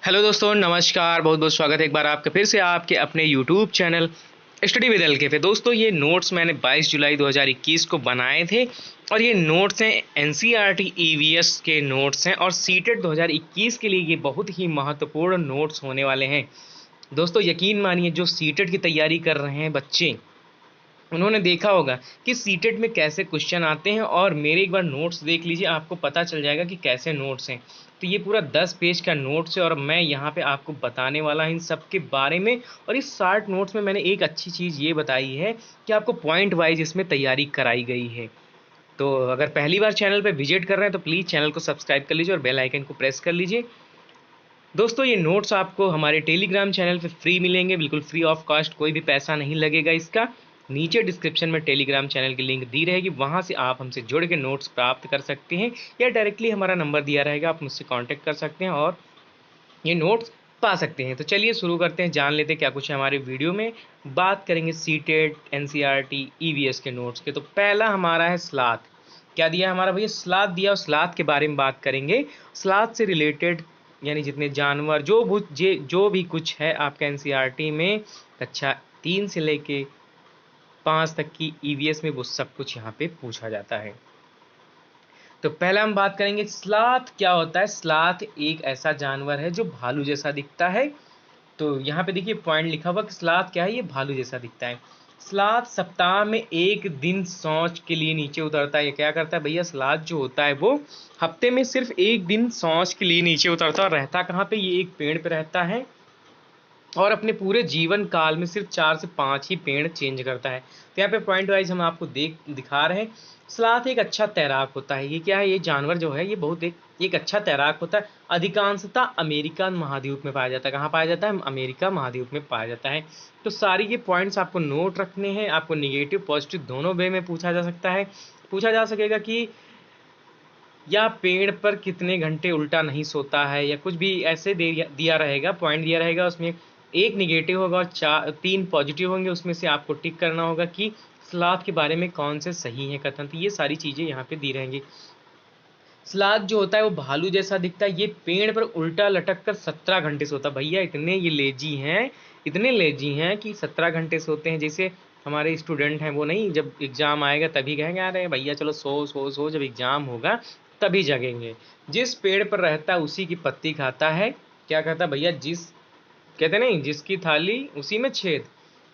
Hello दोस्तों, नमस्कार। बहुत बहुत स्वागत है एक बार आपका फिर से आपके अपने YouTube channel study with LK पे। दोस्तों, ये नोट्स मैंने 22 जुलाई 2021 को बनाए थे और ये नोट्स हैं एनसीईआरटी ईवीएस के नोट्स हैं और सीटेट 2021 के लिए ये बहुत ही महत्वपूर्ण नोट्स होने वाले हैं। दोस्तों, यकीन मानिए, जो सीटेट की तैयारी कर रहे हैं बच्चे, उन्होंने देखा होगा कि सीटेट में कैसे क्वेश्चन आते हैं और मेरे एक बार नोट्स देख लीजिए, आपको पता चल जाएगा कि कैसे नोट्स हैं। तो ये पूरा 10 पेज का नोट्स है और मैं यहाँ पे आपको बताने वाला हूँ इन सब के बारे में। और इस शार्ट नोट्स में मैंने एक अच्छी चीज़ ये बताई है कि आपको पॉइंट वाइज इसमें तैयारी कराई गई है। तो अगर पहली बार चैनल पर विजिट कर रहे हैं तो प्लीज़ चैनल को सब्सक्राइब कर लीजिए और बेल आइकन को प्रेस कर लीजिए। दोस्तों, ये नोट्स आपको हमारे टेलीग्राम चैनल पे फ्री मिलेंगे, बिल्कुल फ्री ऑफ कॉस्ट, कोई भी पैसा नहीं लगेगा इसका। नीचे डिस्क्रिप्शन में टेलीग्राम चैनल की लिंक दी रहेगी, वहाँ से आप हमसे जुड़ के नोट्स प्राप्त कर सकते हैं या डायरेक्टली हमारा नंबर दिया रहेगा, आप मुझसे कांटेक्ट कर सकते हैं और ये नोट्स पा सकते हैं। तो चलिए शुरू करते हैं, जान लेते हैं क्या कुछ है हमारे वीडियो में। बात करेंगे सीटेट एनसीईआरटी ईवीएस के नोट्स के। तो पहला हमारा है स्लाथ। क्या दिया हमारा भैया? स्लाथ दिया और स्लाथ के बारे में बात करेंगे। स्लाथ से रिलेटेड यानी जितने जानवर जो भी कुछ है आपका एनसीईआरटी में कक्षा 3 से लेके 5 तक की ईवीएस में वो सब कुछ यहाँ पे पूछा जाता है। तो पहले हम बात करेंगे स्लाथ क्या होता है। स्लाथ एक ऐसा जानवर है जो भालू जैसा दिखता है। तो यहाँ पे देखिए पॉइंट लिखा हुआ कि स्लाथ क्या है, ये भालू जैसा दिखता है। स्लाथ सप्ताह में एक दिन शौच के लिए नीचे उतरता है। ये क्या करता है भैया? स्लाथ जो होता है वो हफ्ते में सिर्फ एक दिन शौच के लिए नीचे उतरता है। और रहता कहाँ पे? ये एक पेड़ पे रहता है और अपने पूरे जीवन काल में सिर्फ 4 से 5 ही पेड़ चेंज करता है। तो यहाँ पे पॉइंट वाइज हम आपको दिखा रहे हैं। स्लाथ एक अच्छा तैराक होता है। ये क्या है? ये जानवर जो है ये बहुत एक अच्छा तैराक होता है। अधिकांशतः अमेरिका महाद्वीप में पाया जाता है। कहाँ पाया जाता है? अमेरिका महाद्वीप में पाया जाता है। तो सारी ये पॉइंट्स आपको नोट रखने हैं। आपको निगेटिव पॉजिटिव दोनों वे में पूछा जा सकता है। पूछा जा सकेगा कि या पेड़ पर कितने घंटे उल्टा नहीं सोता है, या कुछ भी ऐसे दिया रहेगा, पॉइंट दिया रहेगा, उसमें एक निगेटिव होगा और 3 पॉजिटिव होंगे। उसमें से आपको टिक करना होगा कि स्लाथ के बारे में कौन से सही है कथन। तो ये सारी चीज़ें यहाँ पे दी रहेंगी। स्लाथ जो होता है वो भालू जैसा दिखता है। ये पेड़ पर उल्टा लटक कर 17 घंटे सोता है। भैया इतने ये लेजी हैं, इतने लेजी हैं कि 17 घंटे सोते हैं। जैसे हमारे स्टूडेंट हैं, वो नहीं, जब एग्ज़ाम आएगा तभी कहेंगे अरे भैया चलो सो सो सो, जब एग्ज़ाम होगा तभी जगेंगे। जिस पेड़ पर रहता है उसी की पत्ती खाता है। क्या कहता है भैया? कहते नहीं, जिसकी थाली उसी में छेद।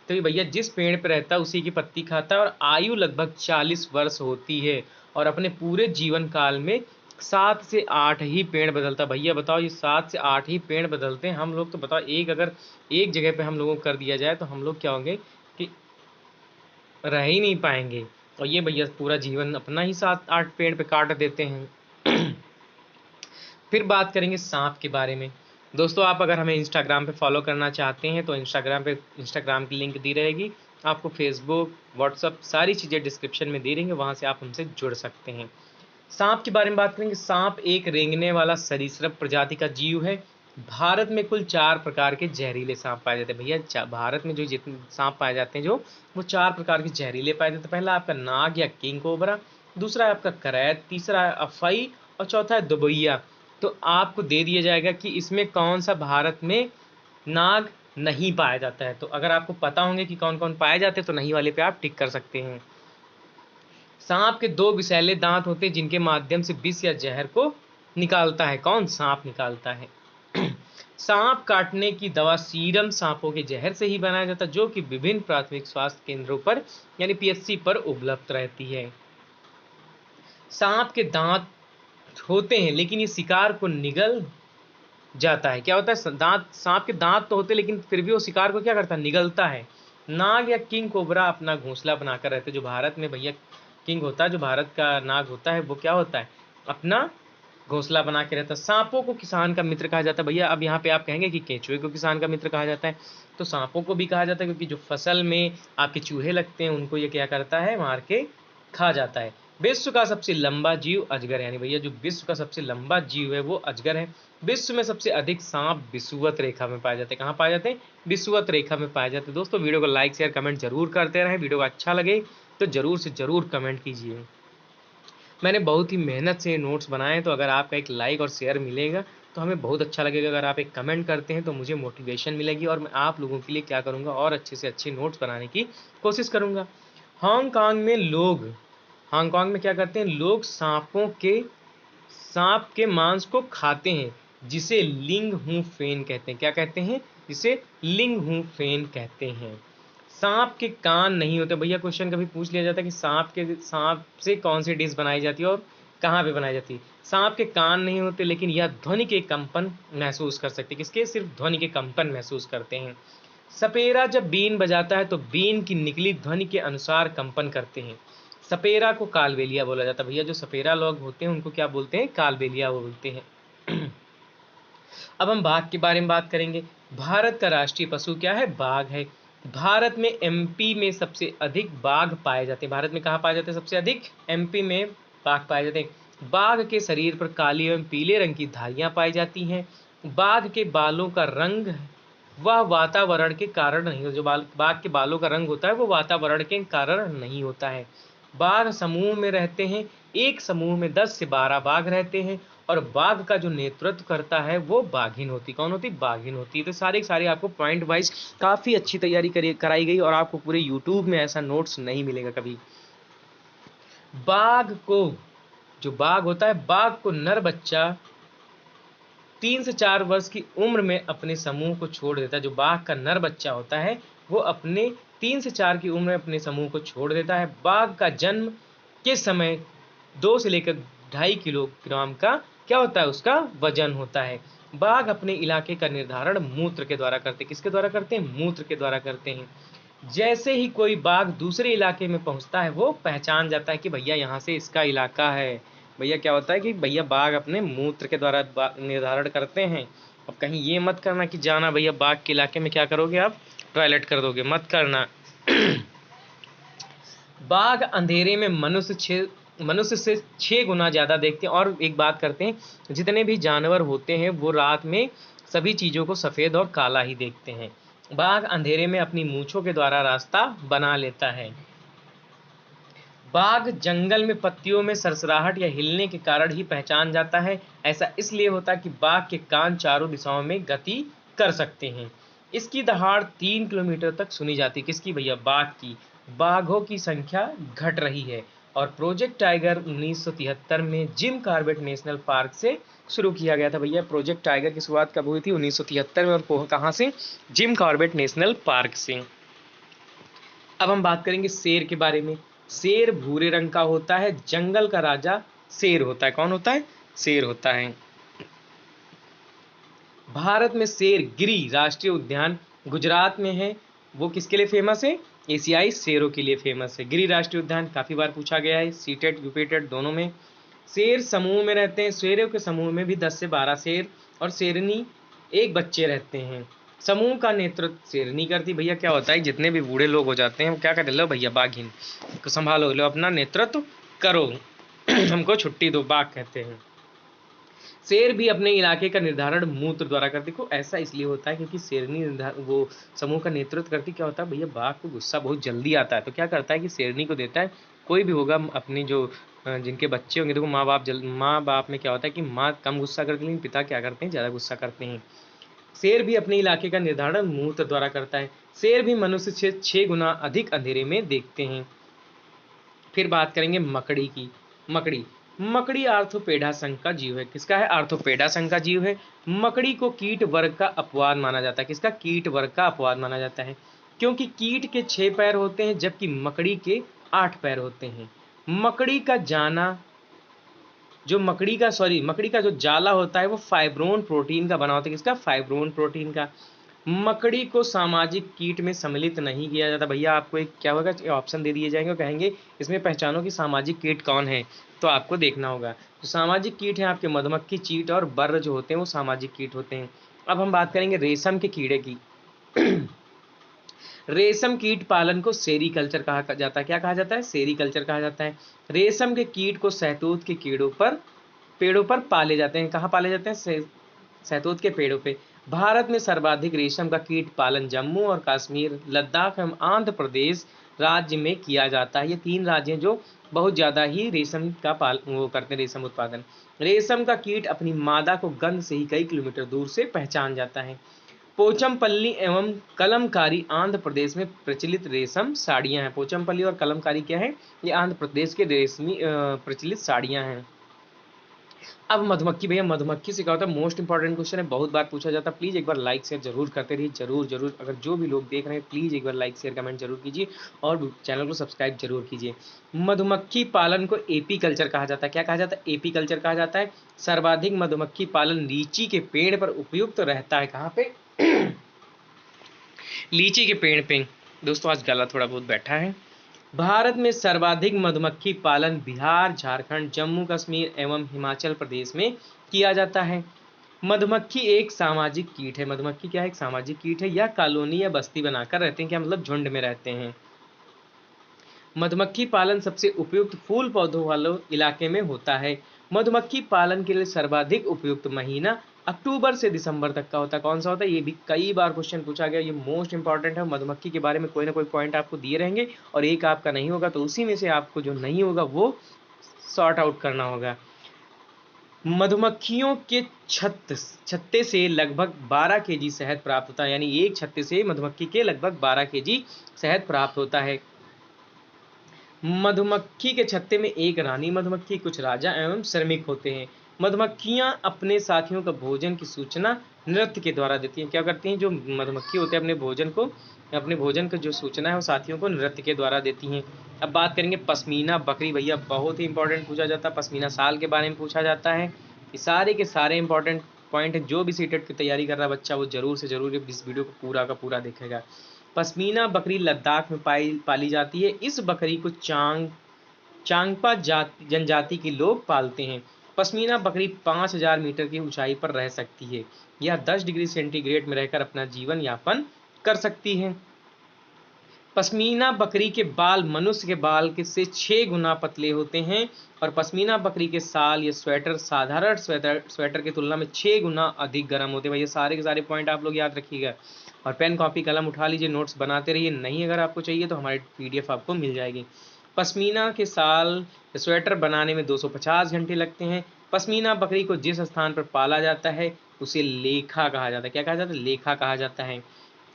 तो ये भैया जिस पेड़ पर रहता है उसी की पत्ती खाता है और आयु लगभग 40 वर्ष होती है और अपने पूरे जीवन काल में 7 से 8 ही पेड़ बदलता। भैया बताओ, ये 7 से 8 ही पेड़ बदलते हैं। हम लोग तो बताओ, अगर एक जगह पे हम लोगों को कर दिया जाए तो हम लोग क्या होंगे कि रह ही नहीं पाएंगे। और ये भैया पूरा जीवन अपना ही 7-8 पेड़ पे काट देते हैं। फिर बात करेंगे सांप के बारे में। दोस्तों, आप अगर हमें इंस्टाग्राम पे फॉलो करना चाहते हैं तो इंस्टाग्राम की लिंक दी रहेगी। आपको फेसबुक, व्हाट्सअप सारी चीज़ें डिस्क्रिप्शन में दी रहेंगी, वहाँ से आप हमसे जुड़ सकते हैं। सांप के बारे में बात करेंगे। सांप एक रेंगने वाला सरीसृप प्रजाति का जीव है। भारत में कुल 4 प्रकार के जहरीले सांप पाए जाते हैं। भैया भारत में जो जितने सांप पाए जाते हैं, जो वो 4 प्रकार के जहरीले पाए जाते हैं। पहला आपका नाग या किंग कोबरा, दूसरा है आपका करैत, तीसरा है अफई और चौथा है दुबैया। तो आपको दे दिया जाएगा कि इसमें कौन सा भारत में नाग नहीं पाया जाता है। तो अगर आपको पता होंगे कि कौन कौन पाए जाते हैं तो नहीं वाले पे आप टिक कर सकते हैं। सांप के 2 विषैले दांत होते हैं जिनके माध्यम से विष या जहर को निकालता है। कौन? सांप निकालता है। सांप काटने की दवा सीरम सांपों के जहर से ही बनाया जाता है, जो कि विभिन्न प्राथमिक स्वास्थ्य केंद्रों पर यानी पीएचसी पर उपलब्ध रहती है। सांप के दांत होते हैं लेकिन ये शिकार को निगल जाता है। क्या होता है? दांत, सांप के दांत तो होते हैं लेकिन फिर भी वो शिकार को क्या करता है? निगलता है। नाग या किंग कोबरा अपना घोंसला बनाकर रहते हैं। जो भारत में भैया किंग होता है, जो भारत का नाग होता है, वो क्या होता है? अपना घोंसला बना के रहता है। सांपों को किसान का मित्र कहा जाता है। भैया अब यहाँ पे आप कहेंगे कि केंचुए को किसान का मित्र कहा जाता है, तो सांपों को भी कहा जाता है, क्योंकि जो फसल में आपके चूहे लगते हैं उनको ये क्या करता है? मार के खा जाता है। विश्व का सबसे लंबा जीव अजगर है। यानी भैया जो विश्व का सबसे लंबा जीव है वो अजगर है। विश्व में सबसे अधिक सांप विषुवत रेखा में पाए जाते हैं। कहाँ पाए जाते हैं? विषुवत रेखा में पाए जाते हैं। दोस्तों, वीडियो को लाइक शेयर कमेंट जरूर करते रहें। वीडियो को अच्छा लगे तो जरूर से जरूर कमेंट कीजिए। मैंने बहुत ही मेहनत से नोट्स बनाए हैं, तो अगर आपका एक लाइक और शेयर मिलेगा तो हमें बहुत अच्छा लगेगा। अगर आप एक कमेंट करते हैं तो मुझे मोटिवेशन मिलेगी और मैं आप लोगों के लिए क्या करूँगा और अच्छे से अच्छे नोट्स बनाने की कोशिश करूँगा। हांगकांग में क्या करते हैं लोग, सांप के मांस को खाते हैं, जिसे लिंग हूँ फेन कहते हैं। क्या कहते हैं? जिसे लिंग हूँ फेन कहते हैं। सांप के कान नहीं होते। भैया क्वेश्चन कभी पूछ लिया जाता है कि सांप से कौन सी डिश बनाई जाती है और कहाँ पे बनाई जाती है। सांप के कान नहीं होते, लेकिन यह ध्वनि के कंपन महसूस कर सकते हैं। किसके? सिर्फ ध्वनि के कंपन महसूस करते हैं। सपेरा जब बीन बजाता है तो बीन की निकली ध्वनि के अनुसार कंपन करते हैं। सपेरा को कालबेलिया बोला जाता है। भैया जो सपेरा लोग होते हैं उनको क्या बोलते हैं? कालबेलिया बोलते हैं। अब हम बाघ के बारे में बात करेंगे। भारत का राष्ट्रीय पशु क्या है? बाघ है। भारत में एमपी में सबसे अधिक बाघ पाए जाते हैं। भारत में कहाँ पाए जाते हैं सबसे अधिक? एमपी में बाघ पाए जाते हैं। बाघ के शरीर पर काली एवं पीले रंग की धारियां पाई जाती हैं। बाघ के बालों का रंग वह वातावरण के कारण नहीं होता। जो बाघ के बालों का रंग होता है वो वातावरण के कारण नहीं होता है। बाघ समूह में रहते हैं। एक समूह में 10 से 12 बाघ रहते हैं और बाघ का जो नेतृत्व करता है वो बाघिन होती। कौन होती? बाघिन होती। तो सारे के सारे आपको पॉइंट वाइज काफ़ी अच्छी तैयारी कराई गई और आपको पूरे यूट्यूब में ऐसा नोट्स नहीं मिलेगा कभी। बाघ को जो बाघ होता है, बाघ को नर बच्चा 3 से 4 वर्ष की उम्र में अपने समूह को छोड़ देता है। जो बाघ का नर बच्चा होता है वो अपने 3 से 4 की उम्र में अपने समूह को छोड़ देता है। बाघ का जन्म के समय 2 से लेकर 2.5 किलोग्राम का क्या होता है? उसका वजन होता है। बाघ अपने इलाके का निर्धारण मूत्र के द्वारा करते हैं। किसके द्वारा करते हैं? मूत्र के द्वारा करते हैं। जैसे ही कोई बाघ दूसरे इलाके में पहुंचता है वो पहचान जाता है कि भैया यहाँ से इसका इलाका है। भैया क्या होता है कि भैया बाघ अपने मूत्र के द्वारा निर्धारण करते हैं। अब कहीं ये मत करना कि जाना भैया बाघ के इलाके में क्या करोगे आप? टॉयलेट कर दोगे, मत करना। बाघ अंधेरे में मनुष्य से 6 गुना ज़्यादा देखते हैं। और एक बात करते हैं, जितने भी जानवर होते हैं वो रात में सभी चीज़ों को सफ़ेद और काला ही देखते हैं। बाघ अंधेरे में अपनी मूंछों के द्वारा रास्ता बना लेता है। बाघ जंगल में पत्तियों में सरसराहट या हिलने के कारण ही पहचान जाता है। ऐसा इसलिए होता है कि बाघ के कान चारों दिशाओं में गति कर सकते हैं। इसकी दहाड़ 3 किलोमीटर तक सुनी जाती है। किसकी? भैया बाघ की। बाघों की संख्या घट रही है और प्रोजेक्ट टाइगर 1973 में जिम कॉर्बेट नेशनल पार्क से शुरू किया गया था। भैया प्रोजेक्ट टाइगर की शुरुआत कब हुई थी? 1973 में। और कहाँ से? जिम कॉर्बेट नेशनल पार्क से। अब हम बात करेंगे शेर के बारे में। शेर भूरे रंग का होता है। जंगल का राजा शेर होता है। कौन होता है? शेर होता है। भारत में शेर गिरी राष्ट्रीय उद्यान गुजरात में है। वो किसके लिए फेमस है? एशियाई शेरों के लिए फेमस है। गिरी राष्ट्रीय उद्यान काफी बार पूछा गया है, सीटेट यूपीटेट दोनों में। शेर समूह में रहते हैं। शेरों के समूह में भी 10 से 12 शेर और शेरनी एक बच्चे रहते हैं। समूह का नेतृत्व शेरनी करती। भैया क्या होता है, जितने भी बूढ़े लोग हो जाते हैं वो क्या कहते हैं? लो भैया बाघिन को संभालो, लो अपना नेतृत्व करो। हमको छुट्टी दो, बाघ कहते हैं। शेर भी अपने इलाके का निर्धारण मूत्र द्वारा करती। को ऐसा इसलिए होता है क्योंकि शेरनी वो समूह का नेतृत्व करती। क्या होता है भैया, बाघ को गुस्सा बहुत जल्दी आता है तो क्या करता है कि शेरनी को देता है। कोई भी होगा अपनी जो जिनके बच्चे होंगे, देखो माँ बाप में क्या होता है कि माँ कम गुस्सा करती है, लेकिन पिता क्या करते हैं? ज़्यादा गुस्सा करते हैं। शेर भी अपने इलाके का निर्धारण मूत्र द्वारा करता है। शेर भी मनुष्य से 6 गुना अधिक अंधेरे में देखते हैं। फिर बात करेंगे मकड़ी की। मकड़ी आर्थोपेडा संघ का जीव है। किसका है? आर्थोपेडा संघ का जीव है। मकड़ी को कीट वर्ग का अपवाद माना जाता है। किसका? कीट वर्ग का अपवाद माना जाता है, क्योंकि कीट के 6 पैर होते हैं जबकि मकड़ी के 8 पैर होते हैं। मकड़ी का मकड़ी का जो जाला होता है वो फाइब्रोन प्रोटीन का बना होता है। किसका? फाइब्रोन प्रोटीन का। मकड़ी को सामाजिक कीट में सम्मिलित नहीं किया जाता। भैया आपको एक क्या होगा, ऑप्शन दे दिए जाएंगे और कहेंगे इसमें पहचानो कि सामाजिक कीट कौन है, तो आपको देखना होगा। तो सामाजिक कीट हैं आपके मधुमक्खी, चींट और बर्र जो होते हैं वो सामाजिक कीट होते हैं। अब हम बात करेंगे रेशम के कीड़े की। रेशम कीट पालन को सेरीकल्चर कहा जाता है। क्या कहा जाता है? सेरीकल्चर कहा जाता है। रेशम के कीट को शहतूत के पेड़ों पर पाले जाते हैं। कहाँ पाले जाते हैं? शहतूत के पेड़ों पे। भारत में सर्वाधिक रेशम का कीट पालन जम्मू और कश्मीर, लद्दाख एवं आंध्र प्रदेश राज्य में किया जाता है। ये 3 राज्य हैं जो बहुत ज़्यादा ही रेशम का वो करते हैं, रेशम उत्पादन। रेशम का कीट अपनी मादा को गंध से ही कई किलोमीटर दूर से पहचान जाता है। पोचमपल्ली एवं कलमकारी आंध्र प्रदेश में प्रचलित रेशम साड़ियाँ हैं। पोचमपल्ली और कलमकारी क्या है? ये आंध्र प्रदेश के रेशमी प्रचलित साड़ियाँ हैं। अब मधुमक्खी, भैया मधुमक्खी से क्या होता है? मोस्ट इंपॉर्टेंट क्वेश्चन है, बहुत बार पूछा जाता है। प्लीज़ एक बार लाइक शेयर जरूर करते रहिए, जरूर जरूर। अगर जो भी लोग देख रहे हैं प्लीज़ एक बार लाइक शेयर कमेंट जरूर कीजिए और चैनल को सब्सक्राइब जरूर कीजिए। मधुमक्खी पालन को एपी कल्चर कहा जाता है। क्या कहा जाता है? एपी कल्चर कहा जाता है। सर्वाधिक मधुमक्खी पालन लीची के पेड़ पर उपयुक्त रहता है। कहाँ पे? लीची के पेड़ पे। दोस्तों आज गला थोड़ा बहुत बैठा है। भारत में सर्वाधिक मधुमक्खी पालन बिहार, झारखंड, जम्मू कश्मीर एवं हिमाचल प्रदेश में किया जाता है। मधुमक्खी एक सामाजिक कीट है। मधुमक्खी क्या है? एक सामाजिक कीट है। यह कॉलोनी या बस्ती बनाकर रहते हैं। क्या मतलब? झुंड में रहते हैं। मधुमक्खी पालन सबसे उपयुक्त फूल पौधों वाले इलाके में होता है। मधुमक्खी पालन के लिए सर्वाधिक उपयुक्त महीना अक्टूबर से दिसंबर तक का होता है। कौन सा होता है? ये भी कई बार क्वेश्चन पूछा गया, ये मोस्ट इंपॉर्टेंट है। मधुमक्खी के बारे में कोई ना कोई पॉइंट आपको दिए रहेंगे और एक आपका नहीं होगा तो उसी में से आपको जो नहीं होगा वो सॉर्ट आउट करना होगा। मधुमक्खियों के छत्ते से लगभग 12 केजी शहद प्राप्त होता है। यानी एक छत्ते से मधुमक्खी के लगभग 12 केजी शहद प्राप्त होता है। मधुमक्खी के छत्ते में एक रानी मधुमक्खी, कुछ राजा एवं श्रमिक होते हैं। मधुमक्खियां अपने साथियों का भोजन की सूचना नृत्य के द्वारा देती हैं। क्या करती हैं? जो मधुमक्खी होते हैं अपने भोजन का जो सूचना है वो साथियों को नृत्य के द्वारा देती हैं। अब बात करेंगे पश्मीना बकरी। भैया बहुत ही इंपॉर्टेंट पूछा जाता है। पश्मीना शाल के बारे में पूछा जाता है। ये सारे के सारे इंपॉर्टेंट पॉइंट है। जो भी सीटेट की तैयारी कर रहा है बच्चा वो जरूर से जरूर इस वीडियो को पूरा का पूरा देखेगा। पश्मीना बकरी लद्दाख में पाली जाती है। इस बकरी को चांगपा जनजाति के लोग पालते हैं। पश्मीना बकरी 5000 मीटर की ऊंचाई पर रह सकती है। यह 10 डिग्री सेंटीग्रेड में रहकर अपना जीवन यापन कर सकती है। पश्मीना बकरी के बाल मनुष्य के बाल के से 6 गुना पतले होते हैं और पश्मीना बकरी के साल या स्वेटर साधारण स्वेटर की तुलना में 6 गुना अधिक गर्म होते हैं। भैया सारे के सारे पॉइंट आप लोग याद रखिएगा और पेन कॉपी कलम उठा लीजिए, नोट्स बनाते रहिए। नहीं अगर आपको चाहिए तो हमारे PDF आपको मिल जाएगी। पश्मीना के साल स्वेटर बनाने में 250 घंटे लगते हैं। पश्मीना बकरी को जिस स्थान पर पाला जाता है उसे लेखा कहा जाता है। क्या कहा जाता है? लेखा कहा जाता है।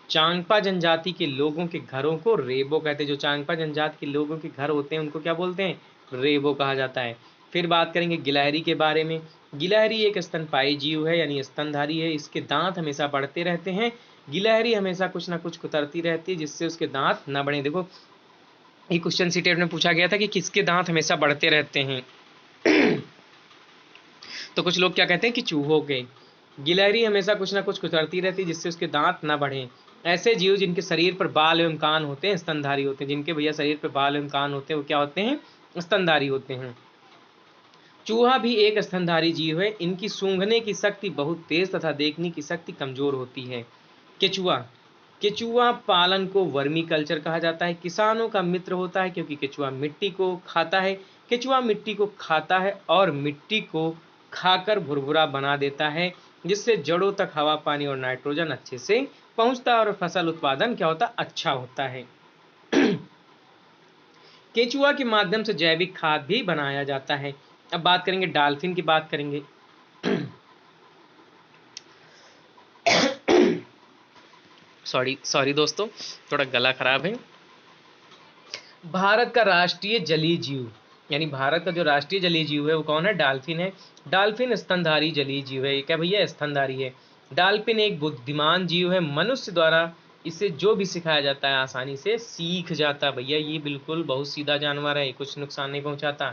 चांगपा जनजाति के लोगों के घरों को रेबो कहते हैं। जो चांगपा जनजाति के लोगों के घर होते हैं उनको क्या बोलते हैं? रेबो कहा जाता है। फिर बात करेंगे गिलहरी के बारे में। गिलहरी एक स्तनपायी जीव है यानी स्तनधारी है। इसके दांत हमेशा बढ़ते रहते हैं। गिलहरी हमेशा कुछ ना कुछ कुतरती रहती है जिससे उसके दांत न बढ़े। देखो ये क्वेश्चन सीटेट में पूछा गया था कि किसके दांत हमेशा बढ़ते रहते हैं तो कुछ लोग क्या कहते हैं कि चूहों के। गिलहरी हमेशा कुछ ना कुछ कुतरती रहती है जिससे उसके दांत ना बढ़े। ऐसे जीव जिनके शरीर पर बाल एवं कान होते हैं स्तनधारी होते हैं। जिनके भैया शरीर पर बाल एवं कान होते हैं वो क्या होते हैं? स्तनधारी होते हैं। चूहा भी एक स्तनधारी जीव है। इनकी सूंघने की शक्ति बहुत तेज तथा देखने की शक्ति कमजोर होती है। केचुआ। केचुआ पालन को वर्मी कल्चर कहा जाता है। किसानों का मित्र होता है क्योंकि केचुआ मिट्टी को खाता है। केचुआ मिट्टी को खाता है और मिट्टी को खाकर भुरभुरा बना देता है जिससे जड़ों तक हवा पानी और नाइट्रोजन अच्छे से पहुंचता है और फसल उत्पादन क्या होता? अच्छा होता है। केचुआ के माध्यम से जैविक खाद भी बनाया जाता है। अब बात करेंगे डॉल्फिन की बात करेंगे। सॉरी दोस्तों, थोड़ा गला खराब है। भारत का राष्ट्रीय जलीय जीव यानी भारत का जो राष्ट्रीय जलीय जीव है वो कौन है? डॉल्फिन है। डॉल्फिन स्तनधारी जलीय जीव है। क्या भैया? स्तनधारी है। डॉल्फिन एक बुद्धिमान जीव है। मनुष्य द्वारा इसे जो भी सिखाया जाता है आसानी से सीख जाता है। भैया ये बिल्कुल बहुत सीधा जानवर है, कुछ नुकसान नहीं पहुंचाता।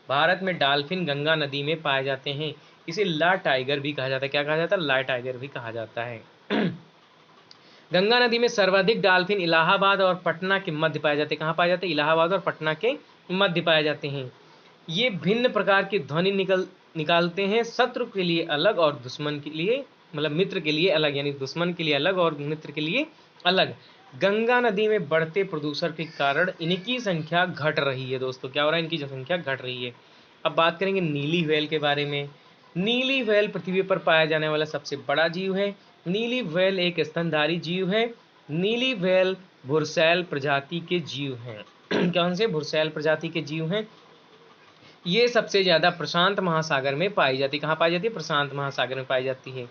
भारत में डॉल्फिन गंगा नदी में पाए जाते हैं। इसे ला टाइगर भी कहा जाता है। क्या कहा जाता है? ला टाइगर भी कहा जाता है। गंगा नदी में सर्वाधिक डॉल्फिन इलाहाबाद और पटना के मध्य पाए जाते हैं। कहाँ पाए जाते हैं? इलाहाबाद और पटना के मध्य पाए जाते हैं। ये भिन्न प्रकार की ध्वनि निकालते हैं। शत्रु के लिए अलग और दुश्मन के लिए मतलब मित्र के लिए अलग, यानी दुश्मन के लिए अलग और मित्र के लिए अलग। गंगा नदी में बढ़ते प्रदूषण के कारण इनकी संख्या घट रही है। दोस्तों क्या हो रहा है? इनकी संख्या घट रही है। अब बात करेंगे नीली व्हेल के बारे में। नीली व्हेल पृथ्वी पर पाया जाने वाला सबसे बड़ा जीव है। नीली व्हेल एक स्तनधारी जीव है। नीली व्हेल बुरसैल प्रजाति के जीव हैं। कौन से बुरसैल प्रजाति के जीव हैं? ये सबसे ज़्यादा प्रशांत महासागर में पाई जाती है। कहाँ पाई जाती है? प्रशांत महासागर में पाई जाती है।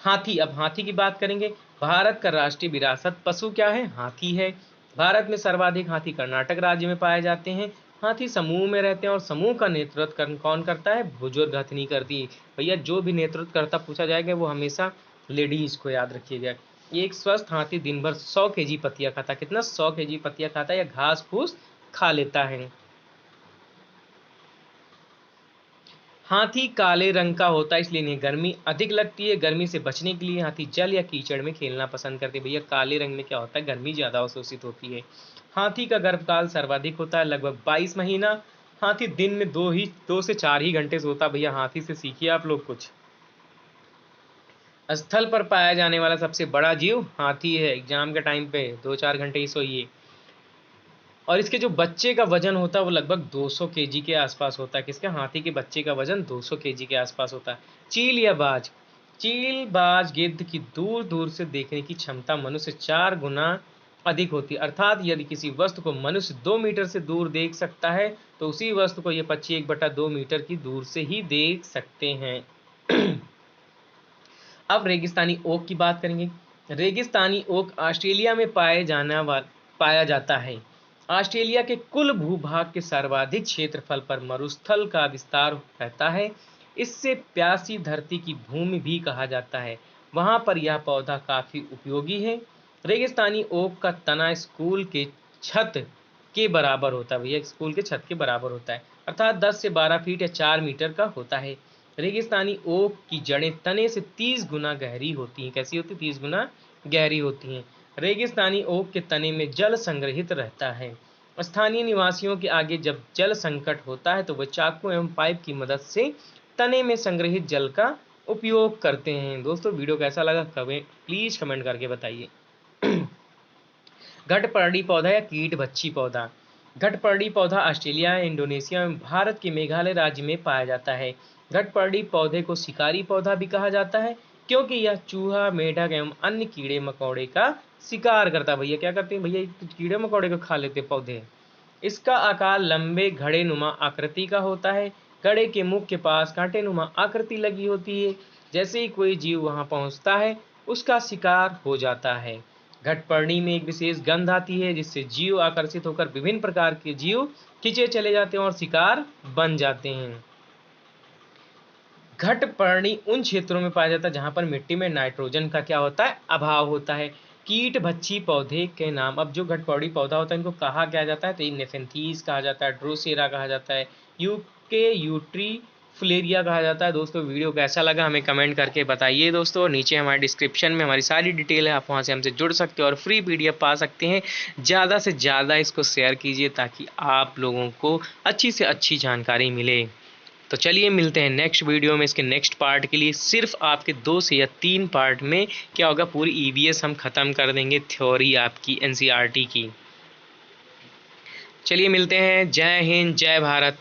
हाथी, अब हाथी की बात करेंगे। भारत का राष्ट्रीय विरासत पशु क्या है? हाथी है। भारत में सर्वाधिक हाथी कर्नाटक राज्य में पाए जाते हैं। हाथी समूह में रहते हैं और समूह का नेतृत्व कौन करता है? बुजुर्ग हथनी करती है। भैया जो भी नेतृत्व करता पूछा जाएगा वो हमेशा लेडीज को याद रखिएगा। ये एक स्वस्थ हाथी दिन भर 100 केजी पत्तियां खाता है। कितना? 100 केजी पत्तियां खाता है या घास फूस खा लेता है। हाथी काले रंग का होता है, इसलिए इन्हें गर्मी अधिक लगती है। गर्मी से बचने के लिए हाथी जल या कीचड़ में खेलना पसंद करते हैं। भैया काले रंग में क्या होता है? गर्मी ज़्यादा अवशोषित होती है। हाथी का गर्भकाल सर्वाधिक होता है, लगभग 22 महीना। हाथी दिन में 2 से 4 ही घंटे सोता है। भैया हाथी से सीखिए आप लोग कुछ। स्थल पर पाया जाने वाला सबसे बड़ा जीव हाथी है। एग्जाम के टाइम पे 2-4 घंटे ही सोइए। और इसके जो बच्चे का वजन होता है वो लगभग 200 केजी के आसपास होता है। किसका? हाथी के बच्चे का वजन 200 केजी के आसपास होता है। चील या बाज, चील बाज गिद्ध की दूर दूर से देखने की क्षमता मनुष्य 4 गुना अधिक होती है। अर्थात यदि किसी वस्तु को मनुष्य 2 मीटर से दूर देख सकता है तो उसी वस्तु को ये पक्षी 1/2 मीटर की दूर से ही देख सकते हैं। अब रेगिस्तानी ओक की बात करेंगे। रेगिस्तानी ओक ऑस्ट्रेलिया में पाया जाता है। ऑस्ट्रेलिया के कुल भूभाग के सर्वाधिक क्षेत्रफल पर मरुस्थल का विस्तार रहता है। इससे प्यासी धरती की भूमि भी कहा जाता है। वहाँ पर यह पौधा काफ़ी उपयोगी है। रेगिस्तानी ओक का तना स्कूल के छत के बराबर होता है। भैया स्कूल के छत के बराबर होता है, अर्थात 10 से 12 फीट या 4 मीटर का होता है। रेगिस्तानी ओक की जड़ें तने से 30 गुना गहरी होती हैं। कैसी होती? 30 गुना गहरी होती हैं। रेगिस्तानी ओक के तने में जल संग्रहित रहता है। स्थानीय निवासियों के आगे जब जल संकट होता है तो वे चाकू एवं पाइप की मदद से तने में संग्रहित जल का उपयोग करते हैं। दोस्तों वीडियो कैसा लगा प्लीज कमेंट करके बताइए। घटपर्णी पौधा या कीट भक्षी पौधा। घटपर्णी पौधा ऑस्ट्रेलिया, इंडोनेशिया एवं भारत के मेघालय राज्य में पाया जाता है। घटपर्णी पौधे को शिकारी पौधा भी कहा जाता है क्योंकि यह चूहा, मेढक एवं अन्य कीड़े मकोड़े का शिकार करता है। भैया क्या करते हैं? भैया कीड़े मकोड़े को खा लेते पौधे। इसका आकार लंबे घड़ेनुमा आकृति का होता है। घड़े के मुख के पास कांटेनुमा आकृति लगी होती है। जैसे ही कोई जीव वहां पहुंचता है उसका शिकार हो जाता है। घटपर्णी में एक विशेष गंध आती है जिससे जीव आकर्षित होकर विभिन्न प्रकार के जीव खींचे चले जाते हैं और शिकार बन जाते हैं। घटपर्णी उन क्षेत्रों में पाया जाता है जहां पर मिट्टी में नाइट्रोजन का क्या होता है? अभाव होता है। कीट भक्षी पौधे के नाम। अब जो घटपर्णी पौधा होता है इनको कहा क्या जाता है? तो नेफेंथीस कहा जाता है, ड्रोसेरा कहा जाता है, यूट्री फ्लेरिया कहा जाता है। दोस्तों वीडियो कैसा लगा हमें कमेंट करके बताइए दोस्तों। नीचे हमारे डिस्क्रिप्शन में हमारी सारी डिटेल है, आप वहां से हमसे जुड़ सकते हो और फ्री PDF पा सकते हैं। ज़्यादा से ज़्यादा इसको शेयर कीजिए ताकि आप लोगों को अच्छी से अच्छी जानकारी मिले। तो चलिए मिलते हैं नेक्स्ट वीडियो में। इसके नेक्स्ट पार्ट के लिए सिर्फ आपके 2 से या 3 पार्ट में क्या होगा, पूरी EVS हम ख़त्म कर देंगे, थ्योरी आपकी NCERT की। चलिए मिलते हैं। जय हिंद, जय भारत।